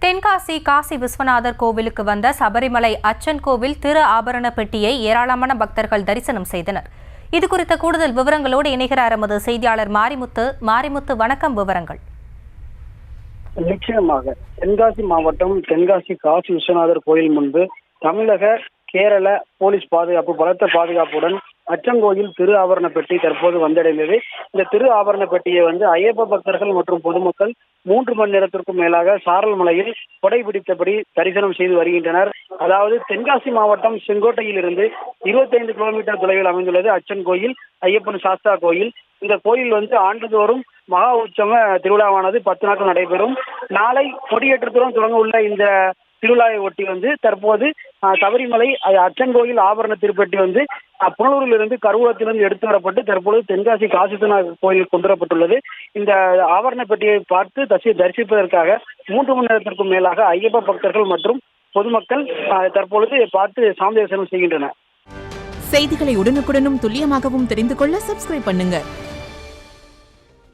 தென்காசி காசி விஸ்வநாதர் கோவிலுக்கு வந்த சபரிமலை அச்சன் கோவில் திரு ஆபரண பெட்டியை ஏராளமான பக்தர்கள் தரிசனம் செய்தனர். இதுகுறித்த கூடுதல் விவரங்களோடு இணைகிறார் எமது செய்தியாளர் மாரிமுத்து. வணக்கம். விவரங்கள். நிச்சயமாக தென்காசி மாவட்டம் தென்காசி காசி விஸ்வநாதர் கோயில் முன்பு தமிழக கேரள போலீஸ் பாதுகாப்பு பலத்த பாதுகாப்புடன் அச்சங்கோயில் திரு ஆபரண பெட்டி தற்போது வந்தடைந்தது. இந்த திரு ஆபரண பெட்டியை ஐயப்ப பக்தர்கள் மற்றும் பொதுமக்கள் 3 மணி நேரத்திற்கும் மேலாக சாரல் மலையில் கொடைபிடித்தபடி தரிசனம் செய்து வருகின்றனர். அதாவது தென்காசி மாவட்டம் செங்கோட்டையில் இருந்து 25 கிலோமீட்டர் தொலைவில் அமைந்துள்ளது அச்சன் கோயில், ஐயப்பன் சாஸ்தா கோயில். இந்த கோயில் ஆண்டுதோறும் மகா உற்சவ திருவிழாவானது 10 நாட்கள் நடைபெறும். நாளை கொடியேற்றத்துடன் தொடங்க உள்ள இந்த திருவிழாவை ஒட்டி தற்போது சபரிமலை அச்சன் கோயில் ஆபரண திருப்பெட்டி புனலூரிலிருந்து கருவூலத்திலிருந்து எடுத்து வரப்பட்டு தற்போது தென்காசி காசி விஸ்வநாதர் கோயில் கொண்டு வரப்பட்டுள்ளது. இந்த ஆபரண பெட்டியை பார்த்து தரிசிப்பதற்காக 3 மணி நேரத்திற்கும் மேலாக ஐயப்ப பக்தர்கள் மற்றும் பொதுமக்கள் தற்பொழுது பார்த்து சாமி தரிசனம் செய்கின்றனர். செய்திகளை உடனுக்குடனும் துல்லியமாகவும் தெரிந்து கொள்ள சப்ஸ்கிரைப் பண்ணுங்க.